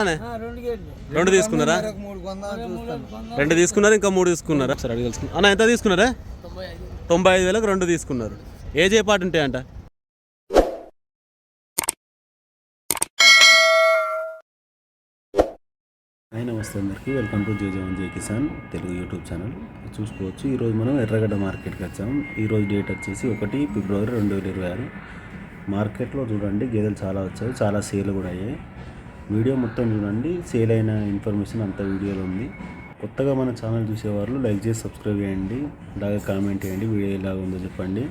రెండు తీసుకున్నారా? రెండు తీసుకున్నారు, ఇంకా మూడు తీసుకున్నారా? సరే అడిగి తెలుసుకున్నా అన్న, ఎంత తీసుకున్నారా? 95,000కు రెండు తీసుకున్నారు. ఏజ్ ఏ పాటు ఉంటాయంట? హాయ్ నమస్తే అందరికీ, వెల్కమ్ టు జై కిసాన్ తెలుగు యూట్యూబ్ ఛానల్. చూసుకోవచ్చు, ఈరోజు మనం ఎర్రగడ్డ మార్కెట్కి వచ్చాము. ఈరోజు డేట్ వచ్చేసి 1 ఫిబ్రవరి 2026. మార్కెట్లో చూడండి గేదెలు చాలా వచ్చాయి, చాలా సేల్ కూడా అయ్యాయి. వీడియో మొత్తం చూడండి, సేల్ అయిన ఇన్ఫర్మేషన్ అంత వీడియోలో ఉంది. కొత్తగా మన ఛానల్ చూసేవాళ్ళు లైక్ చేసి సబ్స్క్రైబ్ చేయండి, అలాగే కామెంట్ చేయండి, వీడియో ఎలాగ ఉందో చెప్పండి.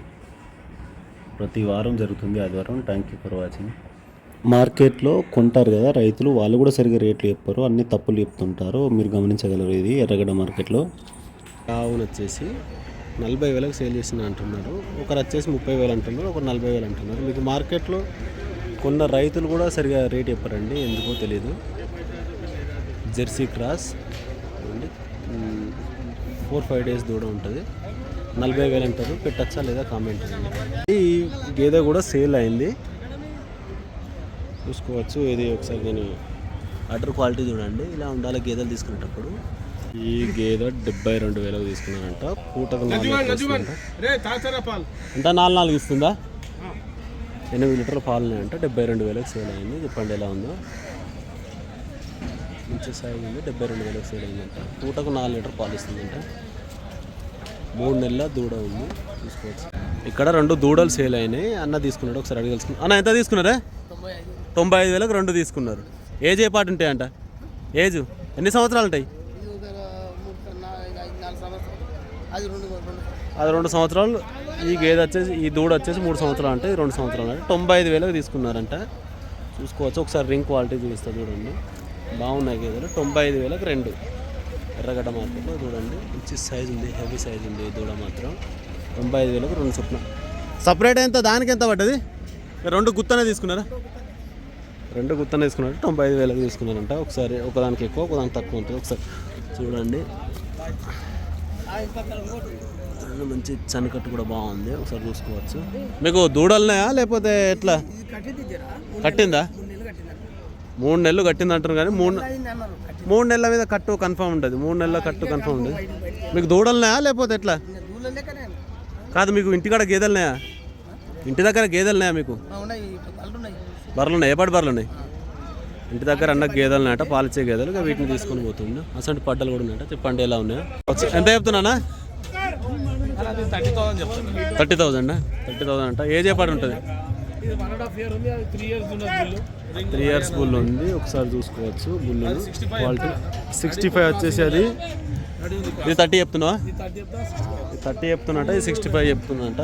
ప్రతి వారం జరుగుతుంది ఆదివారం. Thank you for watching. మార్కెట్లో కొంటారు కదా రైతులు, వాళ్ళు కూడా సరిగ్గా రేట్లు చెప్పారు, అన్ని తప్పులు చెప్తుంటారు, మీరు గమనించగలరు. ఇది ఎర్రగడ్డ మార్కెట్లో ఆవును వచ్చేసి 40,000కు సేల్ చేసిన అంటున్నారు, ఒకరు వచ్చేసి 30,000 అంటున్నారు, ఒకరు 40,000 అంటున్నారు. మీకు మార్కెట్లో కొన్న రైతులు కూడా సరిగా రేట్ చెప్పారండి, ఎందుకో తెలీదు. జెర్సీ క్రాస్ 4-5 డేస్ దూడ ఉంటుంది, 40,000 అంటారు. పెట్టచ్చా లేదా కామెంట్ చేయండి. ఈ గేదె కూడా సేల్ అయింది, చూసుకోవచ్చు. ఇది ఒకసారి నేను అటర్ క్వాలిటీ చూడండి, ఇలా ఉండాలి గేదెలు తీసుకునేటప్పుడు. ఈ గేదె 72,000కు తీసుకున్నారంట. పూటకు 4 ఇస్తుందా? 8 లీటర్ల పాలు ఉన్నాయంట. 72,000కు సేల్ అయింది. చెప్పండి ఎలా ఉందో. మంచి సైజ్ ఉంది, 72,000కు సేల్ అయిందంట. పూటకు 4 లీటర్ పాలు ఇస్తుందంట. 3 నెలల దూడ ఉంది, చూసుకోవచ్చు. ఇక్కడ 2 దూడలు సేల్ అయినాయి. అన్న తీసుకున్నాడు, ఒకసారి అడిగి తెలుసుకున్నాను. అన్న ఎంత తీసుకున్నారా? 95,000కు 2 తీసుకున్నారు. ఏజ్ ఏ పాటు ఉంటాయంట? ఏజ్ ఎన్ని సంవత్సరాలు ఉంటాయి? అది 2 సంవత్సరాలు. ఈ గేదె వచ్చేసి, ఈ దూడ వచ్చేసి 3 సంవత్సరాలు అంటే 2 సంవత్సరాలు అంటే 95,000కు తీసుకున్నారంట. చూసుకోవచ్చు. ఒకసారి రింగ్ క్వాలిటీ చూపిస్తా చూడండి, బాగున్నాయి గేదెలు. 95,000కు 2 ఎర్రగడ్డ మార్కెట్లో చూడండి. మంచి సైజు ఉంది, హెవీ సైజు ఉంది దూడ మాత్రం. 95,000కు 2 చొప్పున. సపరేట్ ఎంత? దానికి ఎంత పడ్డది? 2 గుత్తనే తీసుకున్నారా? 2 గుత్తనే తీసుకున్నారు. 95,000కు తీసుకున్నారంట. ఒకసారి ఒకదానికి ఎక్కువ, ఒకదానికి తక్కువ ఉంటుంది. ఒకసారి చూడండి. మంచి చనికట్టు కూడా బాగుంది, ఒకసారి చూసుకోవచ్చు. మీకు దూడలున్నాయా లేకపోతే ఎట్లా? కట్టిందా? 3 నెలలు కట్టింది అంటారు, కానీ 3 నెలల మీద కట్టు కన్ఫర్మ్ ఉంటుంది. 3 నెలల కట్టు కన్ఫర్మ్ ఉంటుంది. మీకు దూడలున్నాయా లేకపోతే ఎట్లా? కాదు, మీకు ఇంటికాడ గేదెలున్నాయా? ఇంటి దగ్గర గేదెలున్నాయా మీకు? బర్రెలు ఉన్నాయి. ఏ పాటి బర్రెలు ఉన్నాయి? ఇంటి దగ్గర అన్న గేదెలు ఉన్నాయట, పాలిచ్చే గేదెలు. వీటిని తీసుకొని పోతుండే. అసలు పడ్డలు కూడా ఉన్నాయట. చెప్పండి ఎలా ఉన్నాయో. ఎంత చెప్తున్నానా? 30,000 అంట. ఏజ్ ఏ పాటు ఉంటుంది? 3 ఇయర్స్ బుల్ ఉంది, ఒకసారి చూసుకోవచ్చు. బుల్ క్వాలిటీ 65 వచ్చేసి అది. ఇది 30 చెప్తున్నావా? 30 చెప్తున్నట, ఇది 65 చెప్తున్నట.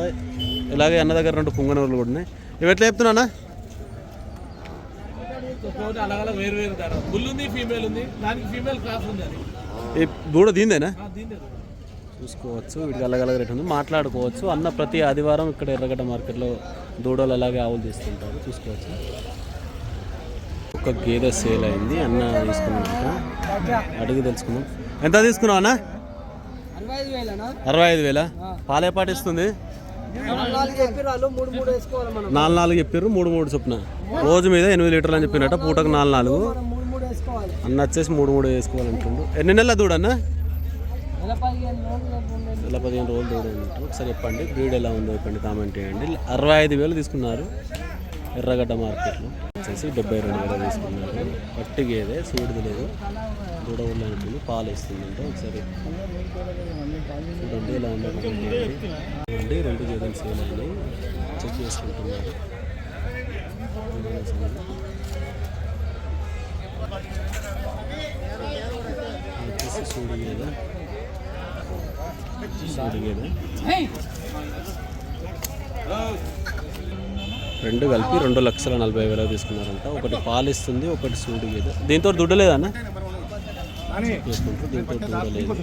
ఇలాగే అన్న దగ్గర 2 పుంగనూరులు కూడా ఉన్నాయి. ఇవి ఎట్లా చెప్తున్నానా? ఈ దూడ దీందేనా? చూసుకోవచ్చు. వీటికి అలగలగ రేట్ ఉంది, మాట్లాడుకోవచ్చు. అన్న ప్రతి ఆదివారం ఇక్కడ ఎర్రగడ్డ మార్కెట్లో దూడలు అలాగే ఆవులు తీస్తుంటారు, చూసుకోవచ్చు. ఒక గేదె సేల్ అయింది, అన్న తీసుకున్నాక అడిగి తెలుసుకున్నాం. ఎంత తీసుకున్నావు అన్న? 65,000. పాలే పాటిస్తుంది? 4 చెప్పారు, 3 చొప్పున. రోజు మీద 8 లీటర్లు అని చెప్పినట్ట. పూటకు 4 అన్న వచ్చేసి 3 వేసుకోవాలంటుండు. ఎన్ని నెలల దూడ అన్న? 15 రోజులు దూడ అన్నట్టు. ఒకసారి చెప్పండి బ్రీడ్ ఎలా ఉందో చెప్పండి, కామెంట్ చేయండి. 65,000 తీసుకున్నారు ఎర్రగడ్డ మార్కెట్లో. వచ్చేసి 72,000 తీసుకున్నారు. పట్టి గేదే, సూడిది లేదు, దూడ ఊళ్ళో అనుకుంది, పాలు వేస్తుందంటే. ఒకసారి చూడండి ఎలా ఉందో కామెంట్ చేయండి. 2 గేదెలు సేల్ అయినాయి, చెక్ చేసుకుంటున్నారు. వచ్చేసి సూడి గేదె 2 కలిపి 2,40,000 తీసుకున్నారంట. ఒకటి పాలు ఇస్తుంది, ఒకటి సూడి గేదె. దీంతో దుడ్డ లేదన్న? చేసుకుంటారు, దీంతో దుడ్డ లేదు.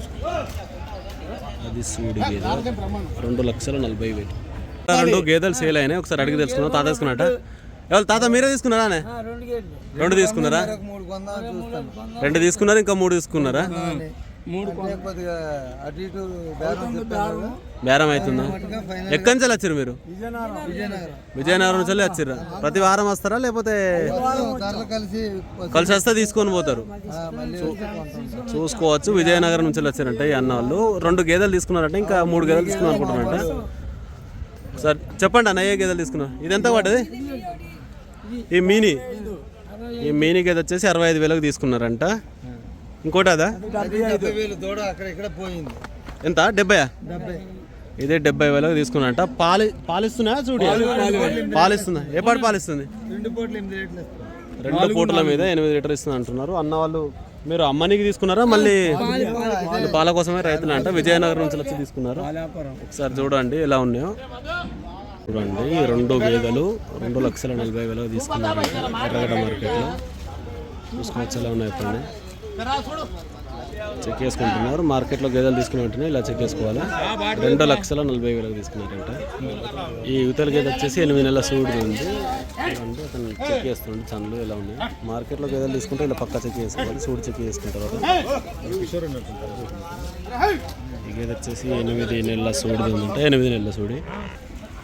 అది సూడి గేదె. 2,40,000. 2 గేదెలు సేల్ అయినాయి. ఒకసారి అడిగి తెలుసుకున్నాం. తాత తీసుకున్నట్ట? ఎవరు తాత మీరే తీసుకున్నారా? 2 తీసుకున్నారా? 2 తీసుకున్నారు, ఇంకా 3 తీసుకున్నారా? కొద్దిగా అటు ఇటు బేరం అవుతుందా? ఎక్కడి నుంచి వచ్చారు మీరు? విజయనగరం నుంచి వచ్చారు. ప్రతి వారం వస్తారా లేకపోతే కలిసి వస్తే తీసుకొని పోతారు? చూసుకోవచ్చు. విజయనగరం నుంచి వచ్చారంటే ఈ అన్న వాళ్ళు 2 గేదెలు తీసుకున్నారంటే ఇంకా 3 గేదెలు తీసుకున్నారు అనుకుంటున్నారంట. సార్ చెప్పండి అన్న, ఏ గేదెలు తీసుకున్నారు? ఇది ఎంత పడ్డది? ఈ మీనీ గేదె వచ్చేసి 65,000కి తీసుకున్నారంట. ఇంకోటి అదా ఎంత? 70. ఇదే 70,000కి తీసుకున్నారంట. పాలిస్తున్నా చూడు, పాలిస్తుందా? ఏ పాటు పాలిస్తుంది? 2 పూటల మీద 8 లీటర్ ఇస్తుంది అంటున్నారు అన్న వాళ్ళు. మీరు అమ్మనికి తీసుకున్నారా మళ్ళీ పాల కోసమే రైతులు అంట? విజయనగరం నుంచి వచ్చి తీసుకున్నారు. ఒకసారి చూడండి ఎలా ఉన్నాయో. చూడండి 2 గేదెలు 2,40,40,000 తీసుకున్నారు ఎర్రగడ్డ మార్కెట్లో. చూసుకోవచ్చు ఎలా ఉన్నాయి. ఇప్పుడు చెక్ చేసుకుంటున్నారు. మార్కెట్లో గేదెలు తీసుకుని వెంటనే ఇలా చెక్ చేసుకోవాలి. 2,40,40,000 తీసుకున్నారంట. ఈ యువతల గేదె వచ్చేసి 8 నెలల సూడి ఉంది. అంటే అతను చెక్ చేస్తుండే చంద్రులు ఎలా ఉన్నాయి. మార్కెట్లో గేదెలు తీసుకుంటే ఇలా పక్కా చెక్ చేసుకోవాలి. సూడి చెక్ చేసుకుంటారు. ఈ గేదె వచ్చేసి 8 నెలల సూడిది ఉందంటే 8 నెలల సూడి.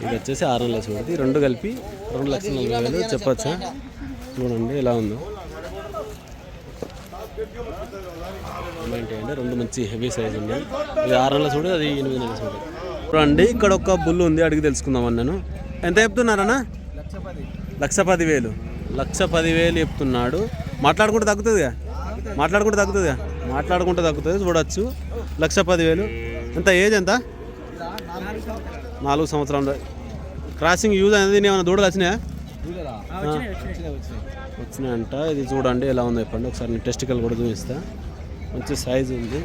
ఇది వచ్చేసి 6 నెలల సూడిది. 2 కలిపి 2,40,40,000 చెప్పచ్చా? చూడండి ఎలా ఉందో. ఏంటి అంటే 2 మంచి హెవీ సైజ్ ఉన్నాయి. ఇది 6 నెలల సూడి, అది 8 నెలల సూడి. చూడండి ఇక్కడ ఒక బుల్లు ఉంది, అడిగి తెలుసుకుందామని. నేను ఎంత చెప్తున్నారన్నా? 1,10,000. 1,10,000 చెప్తున్నాడు. మాట్లాడుకుంటే తగ్గుతుందిగా? మాట్లాడుకుంటే తగ్గుతుంది. చూడొచ్చు. 1,10,000. ఎంత ఏజ్? ఎంత? 4 సంవత్సరాలు. క్రాసింగ్ యూజ్ అనేది ఏమైనా దూడలు వచ్చినాయా? వచ్చినాయంట. ఇది చూడండి ఎలా ఉందో చెప్పండి ఒకసారి. నేను టెస్టికల్ కూడా చూపిస్తా. మంచి సైజు ఉంది,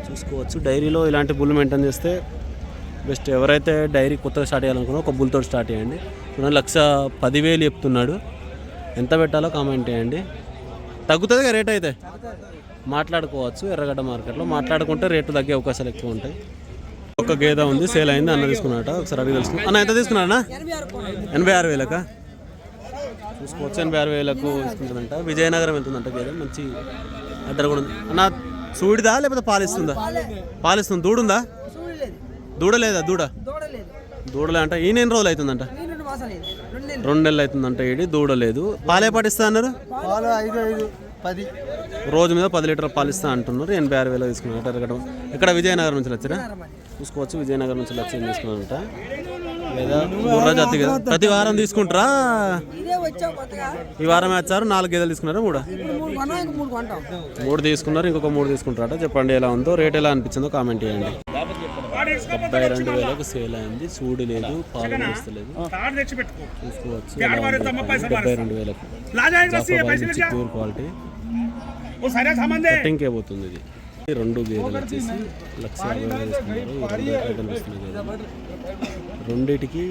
చూసుకోవచ్చు. డైరీలో ఇలాంటి బుల్ మెయింటైన్ చేస్తే బెస్ట్. ఎవరైతే డైరీ కొత్తగా స్టార్ట్ చేయాలనుకున్నా ఒక బుల్తో స్టార్ట్ చేయండి. చూడండి 1,10,000 చెప్తున్నాడు. ఎంత పెట్టాలో కామెంట్ చేయండి. తగ్గుతుందిగా రేట్ అయితే? మాట్లాడుకోవచ్చు. ఎర్రగడ్డ మార్కెట్లో మాట్లాడుకుంటే రేటు తగ్గే అవకాశాలు ఎక్కువ ఉంటాయి. ఒక గేదె ఉంది, సేల్ అయింది. అన్న తీసుకున్నాట. ఒకసారి అడిగి తెలుసుకున్నా. అన్న ఎంత తీసుకున్నారన్నా? 86,000కా? చూసుకోవచ్చు. 86,000కు తీసుకుంటుందంట. విజయనగరం వెళ్తుందంట గేదె. మంచి అడ్డర్ కూడా ఉంది. అన్న సూడిదా లేకపోతే పాలిస్తుందా? పాలిస్తుంది. దూడుందా? దూడలేదా? దూడలే అంట. ఈయన ఎన్ని రోజులు అవుతుందంట? 2 నెలలు అవుతుందంట. ఈడి దూడలేదు. పాలే పాటిస్తా అన్నారు. రోజు మీద 10 లీటర్ పాలిస్తా అంటున్నారు. 86,000 తీసుకున్నారు. ఎర్రగడ్డ ఇక్కడ విజయనగరం నుంచి వచ్చారా? చూసుకోవచ్చు. విజయనగరం నుంచి వచ్చి ఏం తీసుకున్నారంట. లేదా బుర్ర జాతి కదా. ప్రతి వారం తీసుకుంటారా? ఈ వారం వచ్చారు. 4 గేదెలు తీసుకున్నారా? 3 తీసుకున్నారు. ఇంకొక 3 తీసుకుంటారట. చెప్పండి ఎలా ఉందో, రేట్ ఎలా అనిపించిందో కామెంట్ చేయండి. 72,000కు సేల్ అయింది. సూడి లేదు, పాలు వస్తలేదు. చూసుకోవచ్చు. 72,000కు ప్యూర్ క్వాలిటీ కటింగ్కే పోతుంది. ఇది 2 గేదెలు వచ్చేసి 1,50,000 తీసుకున్నారు. రెండింటికి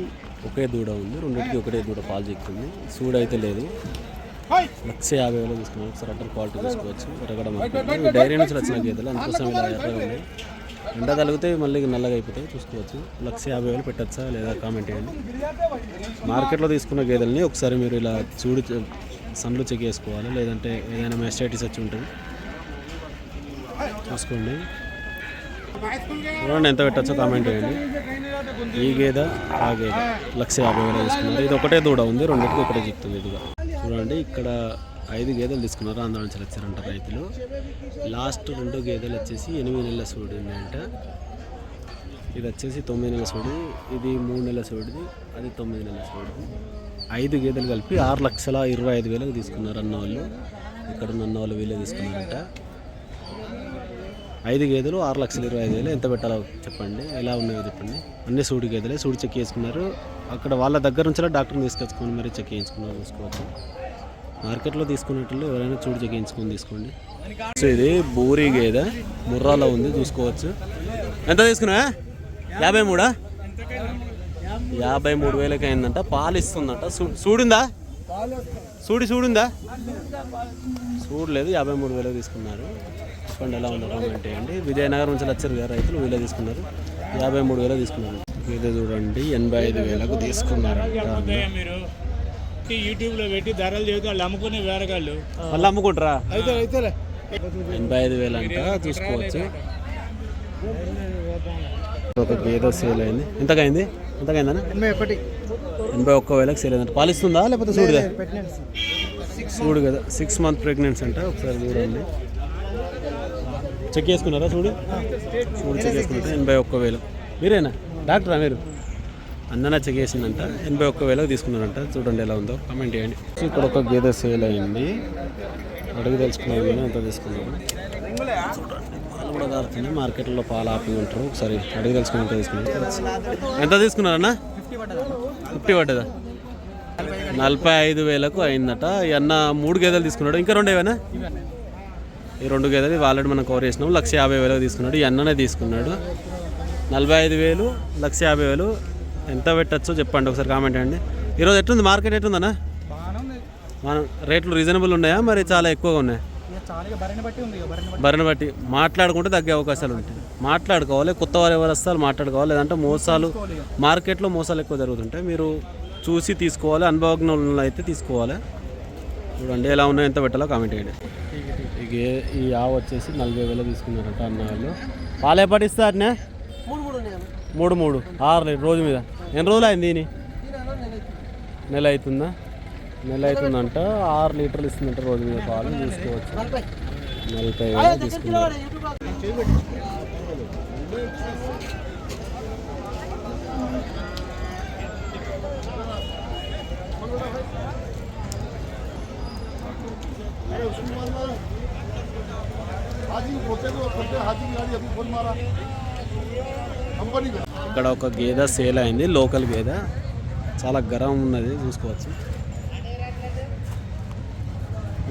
ఒకే దూడ ఉంది. రెండింటికి ఒకటే దూడ పాలు చెక్కింది. సూడి అయితే లేదు. 1,50,000 తీసుకున్నారు. ఒకసారి అట్టర్ క్వాలిటీ తీసుకోవచ్చు. ఎర్రగడ్డ మార్కెట్ డైరీ నుంచి వచ్చిన గేదెలు, అందుకోసం ఇలా ఎర్రగా ఉన్నాయి. ఎండ తగిలితే మళ్ళీ నల్లగా అయిపోతాయి. చూసుకోవచ్చు. 1,50,000 పెట్టచ్చా లేదా కామెంట్ చేయండి. మార్కెట్లో తీసుకున్న గేదెలని ఒకసారి మీరు ఇలా చూడి సన్లు చెక్ చేసుకోవాలి. లేదంటే ఏదైనా మెస్టైటిస్ వచ్చి ఉంటుంది. చూసుకోండి. చూడండి ఎంత పెట్టచ్చో కామెంట్ చేయండి. ఈ గేదె ఆ గేదె 1,50,000 తీసుకున్నారు. ఇది ఒకటే దూడ ఉంది. రెండింటికి ఒకటే చిక్కుతుంది. ఇదిగా చూడండి. ఇక్కడ 5 గేదెలు తీసుకున్నారు. ఆంధ్ర నుంచి వచ్చారంట రైతులు. లాస్ట్ 2 గేదెలు వచ్చేసి 8 నెలల సూడి ఉన్నాయంట. ఇది వచ్చేసి 9 నెలల సూడి. ఇది 3 నెలల సూడిది. అది 9 నెలల సూడిది. 5 గేదెలు కలిపి 6,25,000 తీసుకున్నారు అన్న వాళ్ళు. ఇక్కడ ఉన్న అన్న వాళ్ళు వీళ్ళే తీసుకున్నారంట. 5 గేదెలు 6,25,000. ఎంత పెట్టాలో చెప్పండి. ఎలా ఉన్నాయో చెప్పండి. అన్ని సూడి గేదెలే. సూడి చెక్ చేసుకున్నారు. అక్కడ వాళ్ళ దగ్గర నుంచి డాక్టర్ని తీసుకొచ్చుకొని మరి చెక్ చేయించుకున్నారు. చూసుకోవచ్చు. మార్కెట్లో తీసుకునేట్లు ఎవరైనా చూడు చెక్ చేయించుకొని తీసుకోండి. సో ఇది బూరి గేదె ముర్రాలో ఉంది. చూసుకోవచ్చు. ఎంత తీసుకున్నా? 53. 53,000కి అయిందంట. పాలు ఇస్తుందంట. సూడిందా? సూడిందా? చూడలేదు. 53,000 తీసుకున్నారు. చెప్పండి ఎలా ఉందో కామెంట్ చేయండి. విజయనగరం నుంచి వచ్చారు కదా రైతులు, వీళ్ళే తీసుకున్నారు. 53,000 తీసుకున్నారు. ఇదే చూడండి 85,000కు తీసుకున్నారు. యూట్యూబ్ లో పెట్టి ధరలు చెబుతూ వాళ్ళు అమ్ముకునే వేరగాళ్ళు వాళ్ళు అమ్ముకుంటారా? అయితే 85,000 అంట, చూసుకోవచ్చు. ఒక గేదె సేల్ అయింది. ఎంతకైంది? ఎంతకైందన్న? 81,000కి సేల్ అయిందంట. పాలిస్తుందా లేకపోతే సూడిదా? సూడు కదా, 6 మంత్ ప్రెగ్నెన్సీ అంట. ఒకసారి చూడండి, చెక్ చేసుకున్నారా? చూడు చెక్ చేసుకున్నారా? 81,000. మీరేనా డాక్టరా మీరు? అన్న చెక్ చేసిందంట, 81,000కి తీసుకున్నారంట. చూడండి ఎలా ఉందో, కామెంట్ చేయండి. ఇక్కడ ఒక గేదె సేల్ అయింది, అడుగు తెలుసుకున్నారు కానీ ఎంత తీసుకున్నారు చూడండి. పాలు కూడా దారుతుంది, మార్కెట్లో పాలు ఆపింగ్ ఉంటారు. ఒకసారి అడుగు తెలుసుకుని ఎంత తీసుకున్నారు. ఎంత తీసుకున్నారన్న? 50 పడ్డదా? 45,000కు అయిందట. ఈ అన్న 3 గేదెలు తీసుకున్నాడు, ఇంకా 2 ఏవైనా? ఈ 2 గేదెలు ఆల్రెడీ మనం కవర్ చేసినాం. 150,000 తీసుకున్నాడు. ఈ అన్ననే తీసుకున్నాడు. 45,000, 150,000 ఎంత పెట్టచ్చో చెప్పండి ఒకసారి, కామెంట్ అండి. ఈరోజు ఎట్లుంది మార్కెట్? ఎట్లుందన్నా? మనం రేట్లు రీజనబుల్ ఉన్నాయా మరి చాలా ఎక్కువగా ఉన్నాయా? బరిని బట్టి మాట్లాడుకుంటే తగ్గే అవకాశాలు ఉంటాయి. మాట్లాడుకోవాలి, కొత్త వారు ఎవరు వస్తారు మాట్లాడుకోవాలి, లేదంటే మోసాలు, మార్కెట్లో మోసాలు ఎక్కువ జరుగుతుంటాయి. మీరు చూసి తీసుకోవాలి, అనుభవజ్ఞులు అయితే తీసుకోవాలి. చూడండి ఎలా ఉన్నాయో, ఎంత పెట్టాలో కామెంట్ చేయండి. ఈ ఆవు వచ్చేసి 40,000 తీసుకున్నారట అన్న వాళ్ళు. పాలు ఎప్పటి ఇస్తారనే? 3 6 లీటర్ రోజు మీద. ఎన్ని రోజులు అయింది దీని? నెల అవుతుందా? నెల అవుతుందంట. 6 లీటర్లు ఇస్తుందంట రోజు మీద పాలు. చూసుకోవచ్చు. 40,000 తీసుకున్నారు. ఇక్కడ ఒక గేదె సేల్ అయింది, లోకల్ గేదె, చాలా గరం ఉన్నది, చూసుకోవచ్చు.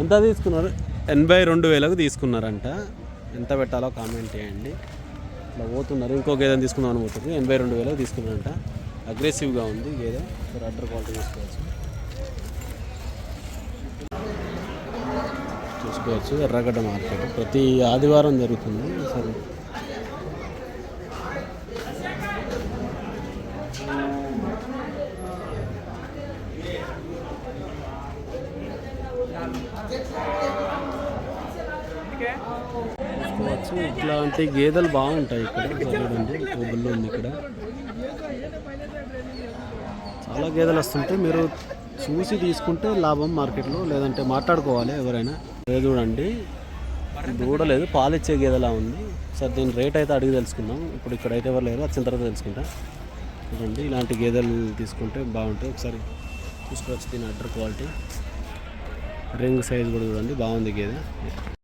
ఎంత తీసుకున్నారు? 82,000కు తీసుకున్నారంట. ఎంత పెట్టాలో కామెంట్ చేయండి. ఇట్లా పోతున్నారు, ఇంకో గేదెని తీసుకుందామని పోతుంది. 82,000కు తీసుకున్నారంట. అగ్రెసివ్గా ఉంది గేదె, అడ్డర్ క్వాలిటీ చూసుకోవచ్చు. ఎర్రగడ్డ మార్కెట్ ప్రతి ఆదివారం జరుగుతుంది. సరే, చూసుకోవచ్చు. ఇట్లాంటి గేదెలు బాగుంటాయి ఇక్కడ. చూడండి, బుల్లు ఉంది ఇక్కడ. చాలా గేదెలు వస్తుంటాయి, మీరు చూసి తీసుకుంటే లాభం మార్కెట్లో, లేదంటే మాట్లాడుకోవాలి ఎవరైనా. చూడండి, దూడలేదు, పాలిచ్చే గేదెలా ఉంది. సార్ దీని రేట్ అయితే అడిగి తెలుసుకుందాం. ఇప్పుడు ఇక్కడైతే ఎవరు లేరు, వచ్చిన తర్వాత తెలుసుకుంటా. చూడండి, ఇలాంటి గేదెలు తీసుకుంటే బాగుంటాయి. ఒకసారి చూసుకోవచ్చు. దీని అడ్డర్ క్వాలిటీ, రింగ్ సైజ్ కూడా చూడండి, బాగుంది గేదె.